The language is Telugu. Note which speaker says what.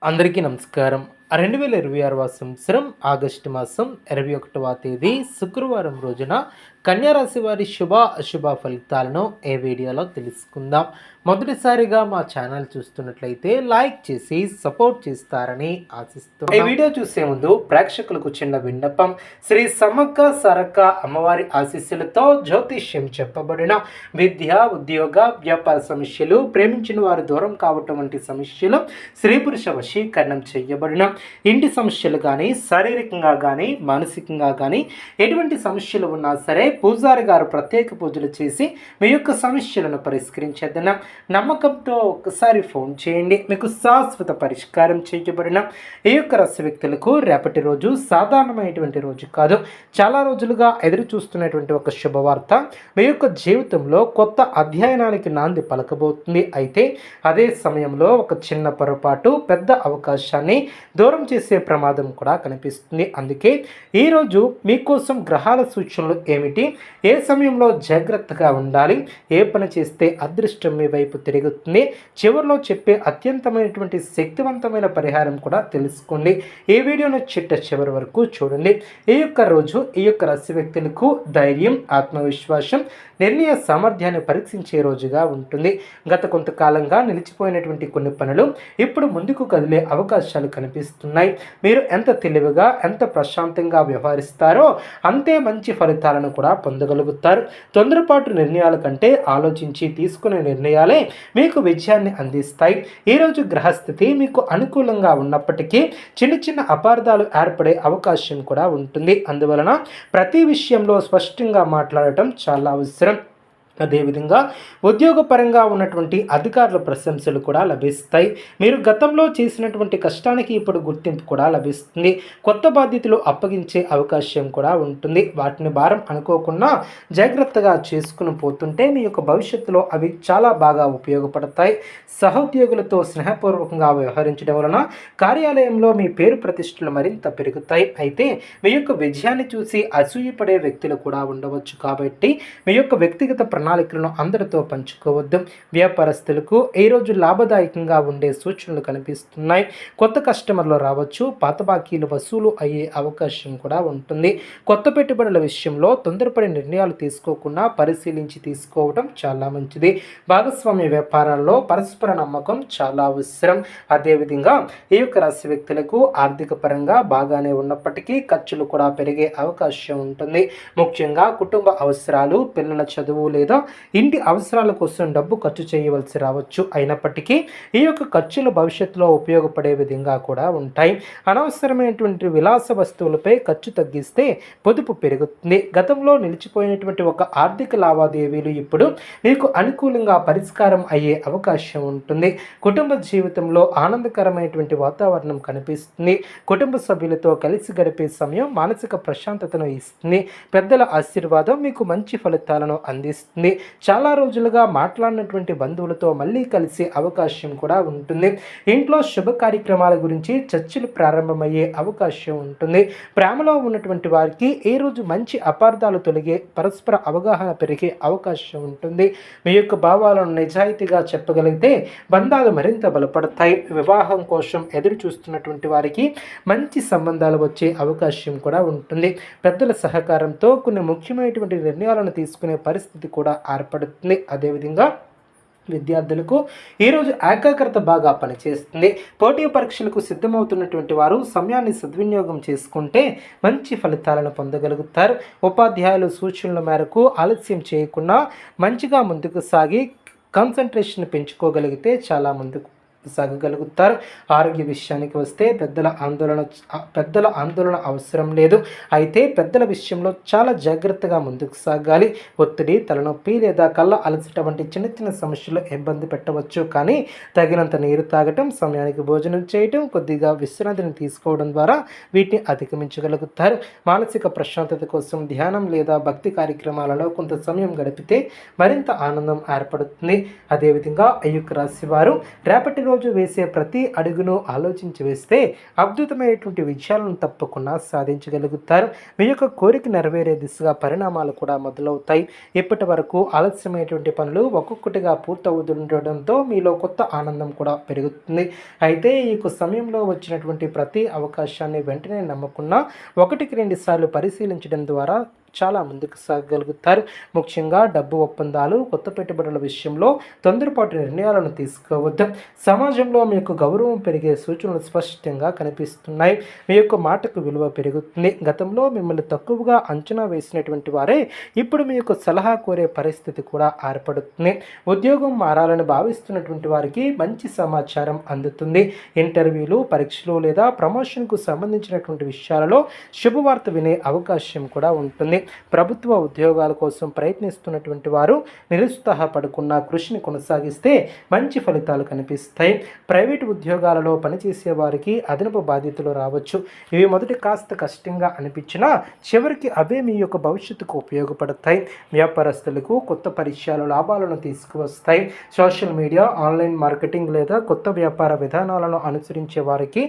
Speaker 1: అందరికీ నమస్కారం. 2026 సంవత్సరం ఆగస్టు మాసం 21వ తేదీ శుక్రవారం రోజున కన్యా రాశి వారి శుభ అశుభ ఫలితాలను ఈ వీడియోలో తెలుసుకుందాం. మొదటిసారిగా మా ఛానల్ చూస్తున్నట్లయితే లైక్ చేసి సపోర్ట్ చేస్తారని ఆశిస్తున్నాం. ఈ వీడియో చూసే ముందు ప్రేక్షకులకు చిన్న విన్నపం. శ్రీ సమ్మక్క సారక్క అమ్మవారి ఆశీస్సులతో జ్యోతిష్యం చెప్పబడిన విద్య, ఉద్యోగ, వ్యాపార సమస్యలు, ప్రేమించిన వారు దూరం కావటం వంటి సమస్యలు, స్త్రీ పురుష వశీకరణం చేయబడిన ఇంటి సమస్యలు కానీ, శారీరకంగా కానీ, మానసికంగా కానీ ఎటువంటి సమస్యలు ఉన్నా సరే పూజారి గారు ప్రత్యేక పూజలు చేసి మీ యొక్క సమస్యలను పరిష్కరించేద్దాం. నమ్మకంతో ఒక్కసారి ఫోన్ చేయండి, మీకు శాశ్వత పరిష్కారం చేయబడిన ఈ యొక్క రాశి వ్యక్తులకు రేపటి రోజు సాధారణమైనటువంటి రోజు కాదు. చాలా రోజులుగా ఎదురు చూస్తున్నటువంటి ఒక శుభవార్త మీ యొక్క జీవితంలో కొత్త అధ్యయనానికి నాంది పలకబోతుంది. అయితే అదే సమయంలో ఒక చిన్న పొరపాటు పెద్ద అవకాశాన్ని దూరం చేసే ప్రమాదం కూడా కనిపిస్తుంది. అందుకే ఈరోజు మీకోసం గ్రహాల సూచనలు ఏమిటి, ఏ సమయంలో జాగ్రత్తగా ఉండాలి, ఏ పని చేస్తే అదృష్టం మీ వైపు తిరుగుతుంది, చివరిలో చెప్పే అత్యంతమైనటువంటి శక్తివంతమైన పరిహారం కూడా తెలుసుకోండి. ఈ వీడియోను చివరి వరకు చూడండి. ఈ యొక్క రోజు ఈ యొక్క రాశి వ్యక్తులకు ధైర్యం, ఆత్మవిశ్వాసం, నిర్ణయ సామర్థ్యాన్ని పరీక్షించే రోజుగా ఉంటుంది. గత కొంతకాలంగా నిలిచిపోయినటువంటి కొన్ని పనులు ఇప్పుడు ముందుకు కదిలే అవకాశాలు కనిపిస్తున్నాయి. మీరు ఎంత తెలివిగా, ఎంత ప్రశాంతంగా వ్యవహరిస్తారో అంతే మంచి ఫలితాలను కూడా పొందగలుగుతారు. తొందరపాటు నిర్ణయాల కంటే ఆలోచించి తీసుకునే నిర్ణయాలే మీకు విజయాన్ని అందిస్తాయి. ఈరోజు గ్రహస్థితి మీకు అనుకూలంగా ఉన్నప్పటికీ చిన్న చిన్న అపార్థాలు ఏర్పడే అవకాశం కూడా ఉంటుంది. అందువలన ప్రతి విషయంలో స్పష్టంగా మాట్లాడటం చాలా అవసరం. అదేవిధంగా ఉద్యోగపరంగా ఉన్నటువంటి అధికారుల ప్రశంసలు కూడా లభిస్తాయి. మీరు గతంలో చేసినటువంటి కష్టానికి ఇప్పుడు గుర్తింపు కూడా లభిస్తుంది. కొత్త బాధ్యతలు అప్పగించే అవకాశం కూడా ఉంటుంది. వాటిని భారం అనుకోకుండా జాగ్రత్తగా చేసుకుని పోతుంటే మీ యొక్క భవిష్యత్తులో అవి చాలా బాగా ఉపయోగపడతాయి. సహోద్యోగులతో స్నేహపూర్వకంగా వ్యవహరించడం వలన కార్యాలయంలో మీ పేరు ప్రతిష్టలు మరింత పెరుగుతాయి. అయితే మీ యొక్క విజయాన్ని చూసి అసూయపడే వ్యక్తులు కూడా ఉండవచ్చు. కాబట్టి మీ యొక్క వ్యక్తిగత ప్రణాళికలను అందరితో పంచుకోవద్దు. వ్యాపారస్తులకు ఈరోజు లాభదాయకంగా ఉండే సూచనలు కనిపిస్తున్నాయి. కొత్త కస్టమర్లు రావచ్చు, పాత బాకీలు వసూలు అయ్యే అవకాశం కూడా ఉంటుంది. కొత్త పెట్టుబడుల విషయంలో తొందరపడి నిర్ణయాలు తీసుకోకుండా పరిశీలించి తీసుకోవడం చాలా మంచిది. భాగస్వామ్య వ్యాపారాల్లో పరస్పర నమ్మకం చాలా అవసరం. అదేవిధంగా ఈ యొక్క రాశి వ్యక్తులకు ఆర్థిక పరంగా బాగానే ఉన్నప్పటికీ ఖర్చులు కూడా పెరిగే అవకాశం ఉంటుంది. ముఖ్యంగా కుటుంబ అవసరాలు, పిల్లల చదువు లేదా ఇంటి అవసరాల కోసం డబ్బు ఖర్చు చేయవలసి రావచ్చు. అయినప్పటికీ ఈ యొక్క ఖర్చులు భవిష్యత్తులో ఉపయోగపడే విధంగా కూడా ఉంటాయి. అనవసరమైనటువంటి విలాస వస్తువులపై ఖర్చు తగ్గిస్తే పొదుపు పెరుగుతుంది. గతంలో నిలిచిపోయినటువంటి ఒక ఆర్థిక లావాదేవీలు ఇప్పుడు మీకు అనుకూలంగా పరిష్కారం అయ్యే అవకాశం ఉంటుంది. కుటుంబ జీవితంలో ఆనందకరమైనటువంటి వాతావరణం కనిపిస్తుంది. కుటుంబ సభ్యులతో కలిసి గడిపే సమయం మానసిక ప్రశాంతతను ఇస్తుంది. పెద్దల ఆశీర్వాదం మీకు మంచి ఫలితాలను అందిస్తుంది. చాలా రోజులుగా మాట్లాడినటువంటి బంధువులతో మళ్ళీ కలిసే అవకాశం కూడా ఉంటుంది. ఇంట్లో శుభ కార్యక్రమాల గురించి చర్చలు ప్రారంభమయ్యే అవకాశం ఉంటుంది. ప్రేమలో ఉన్నటువంటి వారికి ఈ రోజు మంచి అపార్థాలు తొలగే, పరస్పర అవగాహన పెరిగే అవకాశం ఉంటుంది. మీ యొక్క భావాలను నిజాయితీగా చెప్పగలిగితే బంధాలు మరింత బలపడతాయి. వివాహం కోసం ఎదురు చూస్తున్నటువంటి వారికి మంచి సంబంధాలు వచ్చే అవకాశం కూడా ఉంటుంది. పెద్దల సహకారంతో కొన్ని ముఖ్యమైనటువంటి నిర్ణయాలను తీసుకునే పరిస్థితి కూడా ఏర్పడుతుంది. అదేవిధంగా విద్యార్థులకు ఈరోజు ఏకాగ్రత బాగా పనిచేస్తుంది. పోటీ పరీక్షలకు సిద్ధమవుతున్నటువంటి వారు సమయాన్ని సద్వినియోగం చేసుకుంటే మంచి ఫలితాలను పొందగలుగుతారు. ఉపాధ్యాయుల సూచనల మేరకు ఆలస్యం చేయకుండా మంచిగా ముందుకు సాగి కాన్సన్ట్రేషన్ పెంచుకోగలిగితే చాలా ముందుకు సాగగలుగుతారు. ఆరోగ్య విషయానికి వస్తే పెద్దల ఆందోళన అవసరం లేదు. అయితే పెద్దల విషయంలో చాలా జాగ్రత్తగా ముందుకు సాగాలి. ఒత్తిడి, తలనొప్పి లేదా కళ్ళ అలసట వంటి చిన్న చిన్న సమస్యలు ఇబ్బంది పెట్టవచ్చు. కానీ తగినంత నీరు తాగటం, సమయానికి భోజనం చేయటం, కొద్దిగా విశ్రాంతిని తీసుకోవడం ద్వారా వీటిని అధిగమించగలుగుతారు. మానసిక ప్రశాంతత కోసం ధ్యానం లేదా భక్తి కార్యక్రమాలలో కొంత సమయం గడిపితే మరింత ఆనందం ఏర్పడుతుంది. అదేవిధంగా ఈ యొక్క రాశి వారు రేపటి ప్రతిరోజు వేసే ప్రతి అడుగును ఆలోచించి వేస్తే అద్భుతమైనటువంటి విజయాలను తప్పకుండా సాధించగలుగుతారు. మీ యొక్క కోరిక నెరవేరే దిశగా పరిణామాలు కూడా మొదలవుతాయి. ఇప్పటి వరకు ఆలస్యమైనటువంటి పనులు ఒక్కొక్కటిగా పూర్తవుతుండడంతో మీలో కొత్త ఆనందం కూడా పెరుగుతుంది. అయితే ఈ సమయంలో వచ్చినటువంటి ప్రతి అవకాశాన్ని వెంటనే నమ్మకుండా 1-2 సార్లు పరిశీలించడం ద్వారా చాలా ముందుకు సాగగలుగుతారు. ముఖ్యంగా డబ్బు ఒప్పందాలు, కొత్త పెట్టుబడుల విషయంలో తొందరపాటు నిర్ణయాలను తీసుకోవద్దు. సమాజంలో మీకు గౌరవం పెరిగే సూచనలు స్పష్టంగా కనిపిస్తున్నాయి. మీ యొక్క మాటకు విలువ పెరుగుతుంది. గతంలో మిమ్మల్ని తక్కువగా అంచనా వేసినటువంటి వారే ఇప్పుడు మీ యొక్క సలహా కోరే పరిస్థితి కూడా ఏర్పడుతుంది. ఉద్యోగం మారాలని భావిస్తున్నటువంటి వారికి మంచి సమాచారం అందుతుంది. ఇంటర్వ్యూలు, పరీక్షలు లేదా ప్రమోషన్కు సంబంధించినటువంటి విషయాలలో శుభవార్త వినే అవకాశం కూడా ఉంటుంది. ప్రభుత్వ ఉద్యోగాల కోసం ప్రయత్నిస్తున్నటువంటి వారు నిరుత్సాహపడకుండా కృషిని కొనసాగిస్తే మంచి ఫలితాలు కనిపిస్తాయి. ప్రైవేటు ఉద్యోగాలలో పనిచేసే వారికి అదనపు బాధ్యతలు రావచ్చు. ఇవి మొదటి కాస్త కష్టంగా అనిపించినా చివరికి అవే మీ యొక్క భవిష్యత్తుకు ఉపయోగపడతాయి. వ్యాపారస్తులకు కొత్త పరిచయాలు లాభాలను తీసుకువస్తాయి. సోషల్ మీడియా, ఆన్లైన్ మార్కెటింగ్ లేదా కొత్త వ్యాపార విధానాలను అనుసరించే వారికి